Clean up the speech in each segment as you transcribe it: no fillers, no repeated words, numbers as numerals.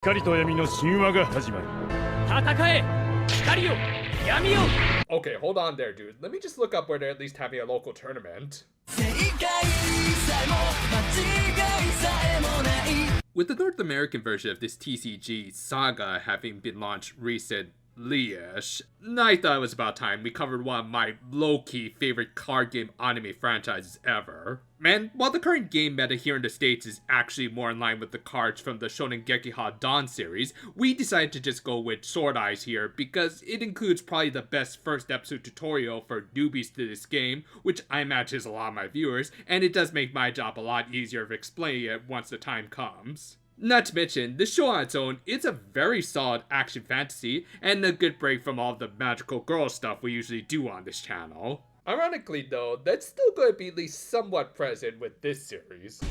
光と闇の神話が始まる。戦え、光よ、闇よ。 Okay, hold on there, dude. Let me just look up where they're at least having a local tournament. With the North American version of this TCG, Saga, having been launched recently-ish, I thought it was about time we covered one of my low-key favorite card game anime franchises ever. Man, while the current game meta here in the States is actually more in line with the cards from the Shonen Gekiha Dawn series, we decided to just go with Sword Eyes here because it includes probably the best first episode tutorial for newbies to this game, which I imagine is a lot of my viewers, and it does make my job a lot easier of explaining it once the time comes. Not to mention, this show on its own is a very solid action fantasy, and a good break from all the magical girl stuff we usually do on this channel. Ironically though, that's still going to be at least somewhat present with this series.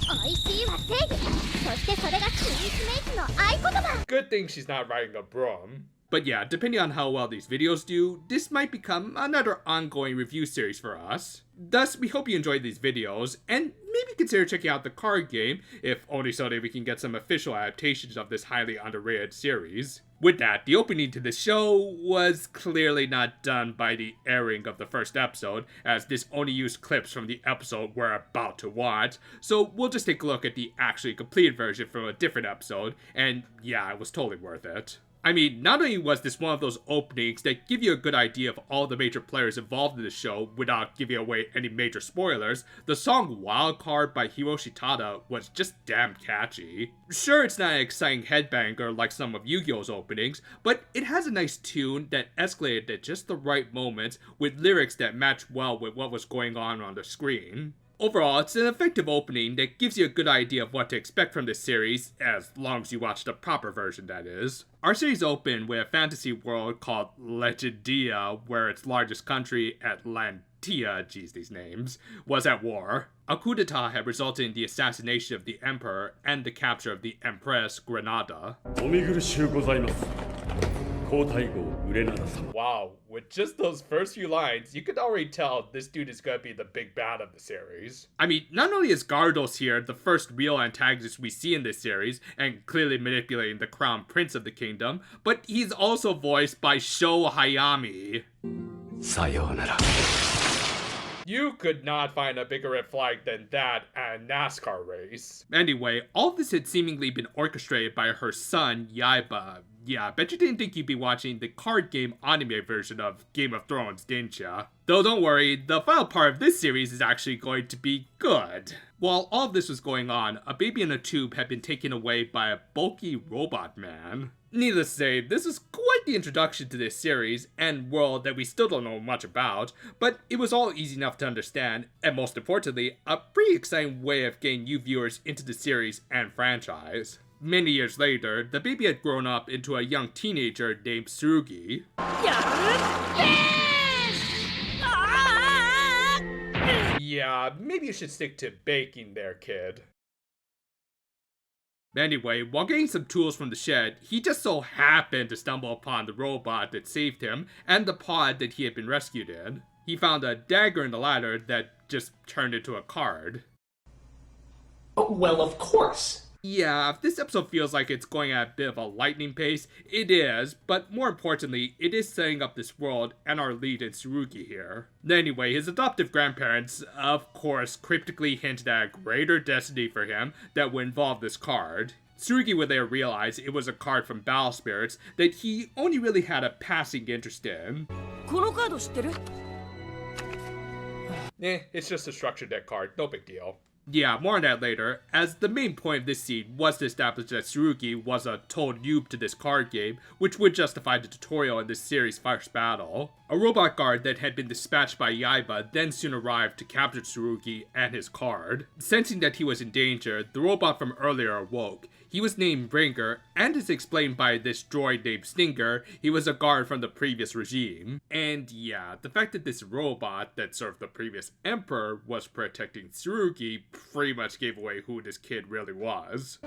Good thing she's not riding a broom. But yeah, depending on how well these videos do, this might become another ongoing review series for us. Thus, we hope you enjoyed these videos, and maybe consider checking out the card game, if only so that we can get some official adaptations of this highly underrated series. With that, the opening to this show was clearly not done by the airing of the first episode, as this only used clips from the episode we're about to watch, so we'll just take a look at the actually completed version from a different episode, and yeah, it was totally worth it. I mean, not only was this one of those openings that give you a good idea of all the major players involved in the show without giving away any major spoilers, the song Wildcard by Hiroshi Tada was just damn catchy. Sure, it's not an exciting headbanger like some of Yu-Gi-Oh's openings, but it has a nice tune that escalated at just the right moments with lyrics that match well with what was going on the screen. Overall, it's an effective opening that gives you a good idea of what to expect from this series, as long as you watch the proper version, that is. Our series opened with a fantasy world called Legendia, where its largest country, Atlantia, geez these names, was at war. A coup d'etat had resulted in the assassination of the emperor and the capture of the Empress Granada. Wow, with just those first few lines, you could already tell this dude is gonna be the big bad of the series. I mean, not only is Gardos here the first real antagonist we see in this series, and clearly manipulating the crown prince of the kingdom, but he's also voiced by Sho Hayami. Sayonara. You could not find a bigger red flag than that at a NASCAR race. Anyway, all of this had seemingly been orchestrated by her son, Yaiba. Yeah, bet you didn't think you'd be watching the card game anime version of Game of Thrones, didn't ya? Though don't worry, the final part of this series is actually going to be good. While all of this was going on, a baby in a tube had been taken away by a bulky robot man. Needless to say, this was quite the introduction to this series and world that we still don't know much about, but it was all easy enough to understand, and most importantly, a pretty exciting way of getting new viewers into the series and franchise. Many years later, the baby had grown up into a young teenager named Tsurugi. Yeah, maybe you should stick to baking there, kid. Anyway, while getting some tools from the shed, he just so happened to stumble upon the robot that saved him and the pod that he had been rescued in. He found a dagger in the ladder that just turned into a card. Oh, well, of course. Yeah, if this episode feels like it's going at a bit of a lightning pace, it is, but more importantly, it is setting up this world and our lead in Tsurugi here. Anyway, his adoptive grandparents, of course, cryptically hinted at a greater destiny for him that would involve this card. Tsurugi would later realize it was a card from Battle Spirits that he only really had a passing interest in. It's just a structure deck card, no big deal. Yeah, more on that later, as the main point of this scene was to establish that Tsurugi was a total noob to this card game, which would justify the tutorial in this series' first battle. A robot guard that had been dispatched by Yaiba then soon arrived to capture Tsurugi and his card. Sensing that he was in danger, the robot from earlier awoke. He was named Bringer, and as explained by this droid named Stinger, he was a guard from the previous regime. And yeah, the fact that this robot that served the previous emperor was protecting Tsurugi pretty much gave away who this kid really was.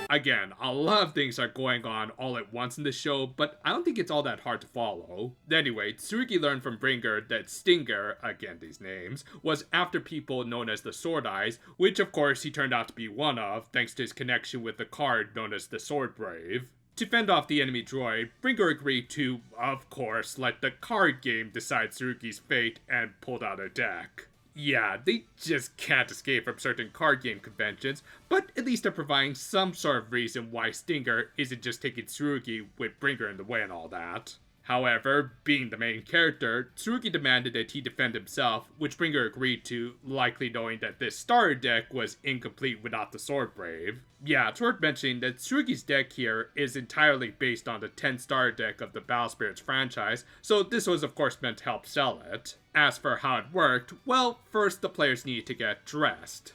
Again, a lot of things are going on all at once in the show, but I don't think it's all that hard to follow. Anyway, Tsurugi learned from Bringer that Stinger, again these names, was after people known as the Sword Eyes, which of course he turned out to be one of, thanks to his connection with the card known as the Sword Brave. To fend off the enemy droid, Bringer agreed to, of course, let the card game decide Tsurugi's fate and pulled out a deck. Yeah, they just can't escape from certain card game conventions, but at least they're providing some sort of reason why Stinger isn't just taking Tsurugi with Bringer in the way and all that. However, being the main character, Tsurugi demanded that he defend himself, which Bringer agreed to, likely knowing that this starter deck was incomplete without the Sword Brave. Yeah, it's worth mentioning that Tsurugi's deck here is entirely based on the 10 starter deck of the Battle Spirits franchise, so this was of course meant to help sell it. As for how it worked, well, first the players needed to get dressed.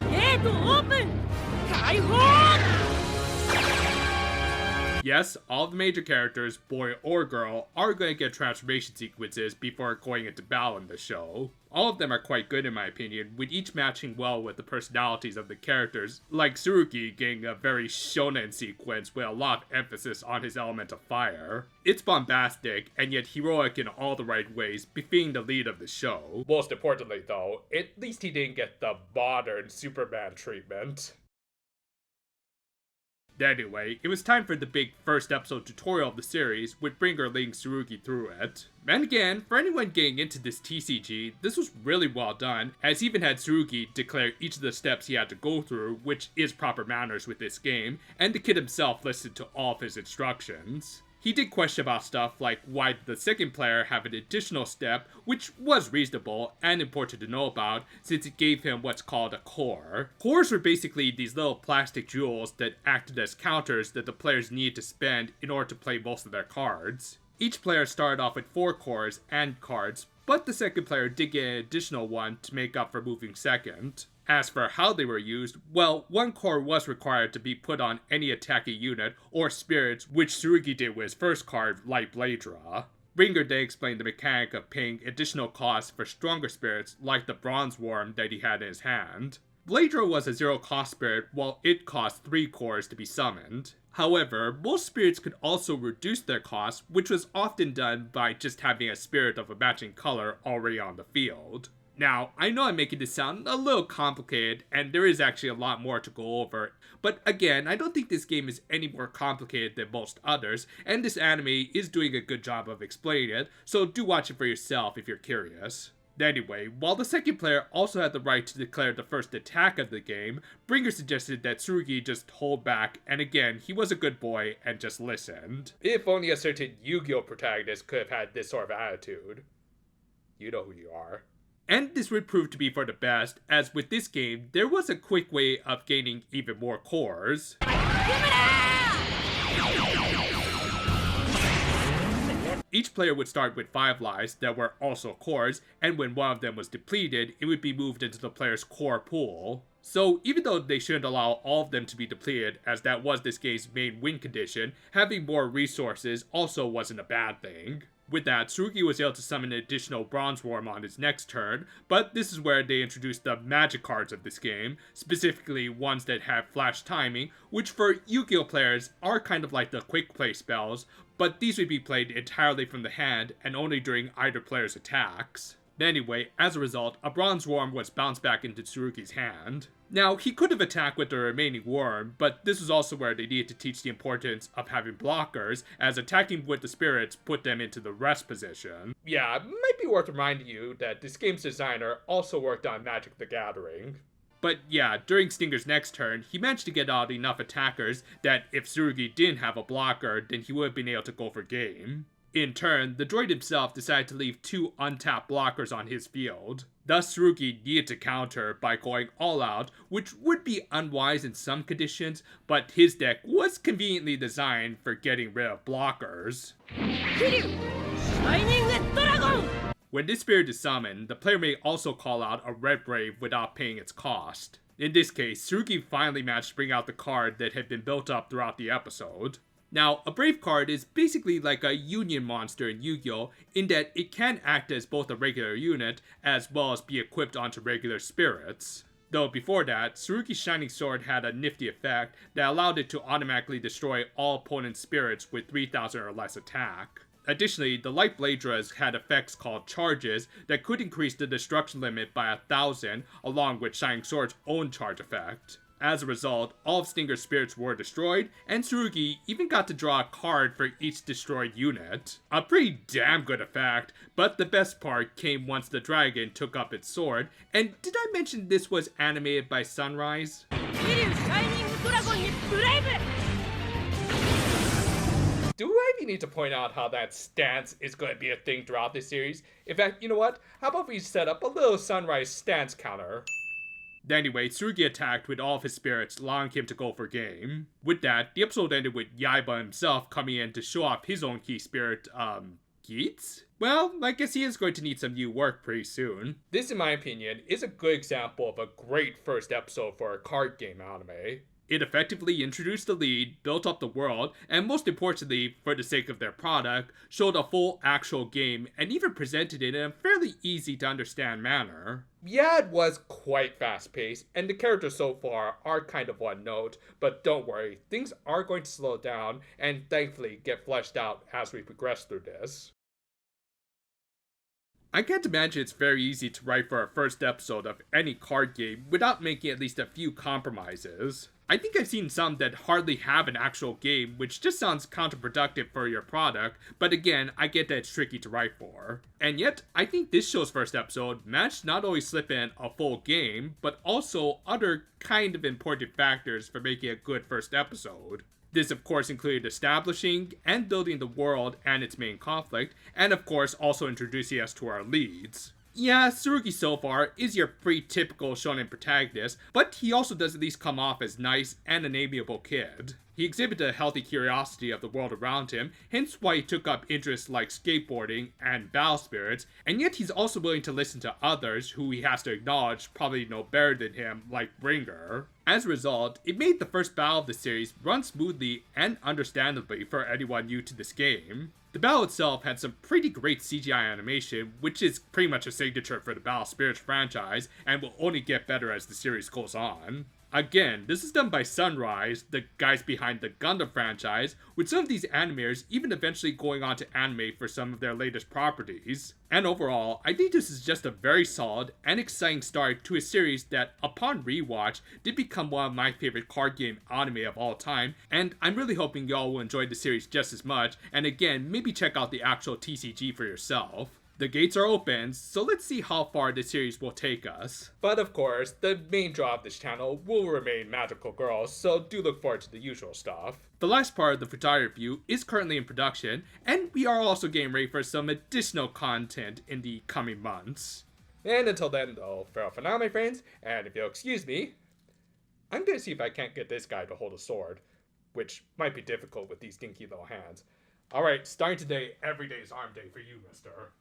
Yes, all the major characters, boy or girl, are going to get transformation sequences before going into battle in the show. All of them are quite good in my opinion, with each matching well with the personalities of the characters, like Tsurugi getting a very shonen sequence with a lot of emphasis on his element of fire. It's bombastic, and yet heroic in all the right ways, befitting the lead of the show. Most importantly though, at least he didn't get the modern Superman treatment. Anyway, it was time for the big first episode tutorial of the series, with Bringer leading Tsurugi through it. And again, for anyone getting into this TCG, this was really well done, as he even had Tsurugi declare each of the steps he had to go through, which is proper manners with this game, and the kid himself listened to all of his instructions. He did question about stuff like why did the second player have an additional step, which was reasonable and important to know about since it gave him what's called a core. Cores were basically these little plastic jewels that acted as counters that the players needed to spend in order to play most of their cards. Each player started off with 4 cores and cards, but the second player did get an additional one to make up for moving second. As for how they were used, well, 1 core was required to be put on any attacking unit or spirits, which Tsurugi did with his first card, Light Blade Draw. Bringer then explained the mechanic of paying additional costs for stronger spirits like the Bronze Worm that he had in his hand. Blade Draw was a 0 cost spirit, while it cost 3 cores to be summoned. However, most spirits could also reduce their cost, which was often done by just having a spirit of a matching color already on the field. Now, I know I'm making this sound a little complicated, and there is actually a lot more to go over, but again, I don't think this game is any more complicated than most others, and this anime is doing a good job of explaining it, so do watch it for yourself if you're curious. Anyway, while the second player also had the right to declare the first attack of the game, Bringer suggested that Tsurugi just hold back, and again, he was a good boy and just listened. If only a certain Yu-Gi-Oh! Protagonist could have had this sort of attitude. You know who you are. And this would prove to be for the best, as with this game, there was a quick way of gaining even more cores. Each player would start with 5 lives that were also cores, and when one of them was depleted, it would be moved into the player's core pool. So even though they shouldn't allow all of them to be depleted, as that was this game's main win condition, having more resources also wasn't a bad thing. With that, Tsurugi was able to summon an additional Bronze Worm on his next turn, but this is where they introduced the magic cards of this game, specifically ones that have flash timing, which for Yu-Gi-Oh! Players are kind of like the quick play spells, but these would be played entirely from the hand and only during either player's attacks. Anyway, as a result, a Bronze Worm was bounced back into Tsurugi's hand. Now, he could have attacked with the remaining worm, but this was also where they needed to teach the importance of having blockers, as attacking with the spirits put them into the rest position. Yeah, it might be worth reminding you that this game's designer also worked on Magic the Gathering. But yeah, during Stinger's next turn, he managed to get out enough attackers that if Tsurugi didn't have a blocker, then he would have been able to go for game. In turn, the droid himself decided to leave 2 untapped blockers on his field. Thus, Tsurugi needed to counter by going all out, which would be unwise in some conditions, but his deck was conveniently designed for getting rid of blockers. When this spirit is summoned, the player may also call out a Red Brave without paying its cost. In this case, Tsurugi finally managed to bring out the card that had been built up throughout the episode. Now, a Brave card is basically like a union monster in Yu-Gi-Oh! In that it can act as both a regular unit, as well as be equipped onto regular spirits. Though before that, Tsurugi's Shining Sword had a nifty effect that allowed it to automatically destroy all opponent's spirits with 3000 or less attack. Additionally, the Light Bladras had effects called charges that could increase the destruction limit by 1000 along with Shining Sword's own charge effect. As a result, all of Stinger's spirits were destroyed, and Tsurugi even got to draw a card for each destroyed unit. A pretty damn good effect, but the best part came once the dragon took up its sword, and did I mention this was animated by Sunrise? Do I even need to point out how that stance is going to be a thing throughout this series? In fact, you know what? How about we set up a little Sunrise stance counter? Anyway, Tsurugi attacked with all of his spirits, allowing him to go for game. With that, the episode ended with Yaiba himself coming in to show off his own key spirit, Geats? Well, I guess he is going to need some new work pretty soon. This, in my opinion, is a good example of a great first episode for a card game anime. It effectively introduced the lead, built up the world, and most importantly, for the sake of their product, showed a full actual game and even presented it in a fairly easy to understand manner. Yeah, it was quite fast paced, and the characters so far are kind of one note, but don't worry, things are going to slow down and thankfully get fleshed out as we progress through this. I can't imagine it's very easy to write for a first episode of any card game without making at least a few compromises. I think I've seen some that hardly have an actual game, which just sounds counterproductive for your product, but again, I get that it's tricky to write for. And yet, I think this show's first episode managed to not only slip in a full game, but also other kind of important factors for making a good first episode. This of course included establishing and building the world and its main conflict, and of course also introducing us to our leads. Yeah, Tsurugi so far is your pretty typical shonen protagonist, but he also does at least come off as nice and an amiable kid. He exhibited a healthy curiosity of the world around him, hence why he took up interests like skateboarding and battle spirits, and yet he's also willing to listen to others who he has to acknowledge probably know better than him, like Ringer. As a result, it made the first battle of the series run smoothly and understandably for anyone new to this game. The battle itself had some pretty great CGI animation, which is pretty much a signature for the Battle Spirits franchise, and will only get better as the series goes on. Again, this is done by Sunrise, the guys behind the Gundam franchise, with some of these animators even eventually going on to animate for some of their latest properties. And overall, I think this is just a very solid and exciting start to a series that, upon rewatch, did become one of my favorite card game anime of all time, and I'm really hoping y'all will enjoy the series just as much, and again, maybe check out the actual TCG for yourself. The gates are open, so let's see how far the series will take us. But of course, the main draw of this channel will remain Magical Girls, so do look forward to the usual stuff. The last part of the Futari review is currently in production, and we are also getting ready for some additional content in the coming months. And until then though, farewell for now my friends, and if you'll excuse me, I'm gonna see if I can't get this guy to hold a sword, which might be difficult with these dinky little hands. Alright, starting today, every day is arm day for you, mister.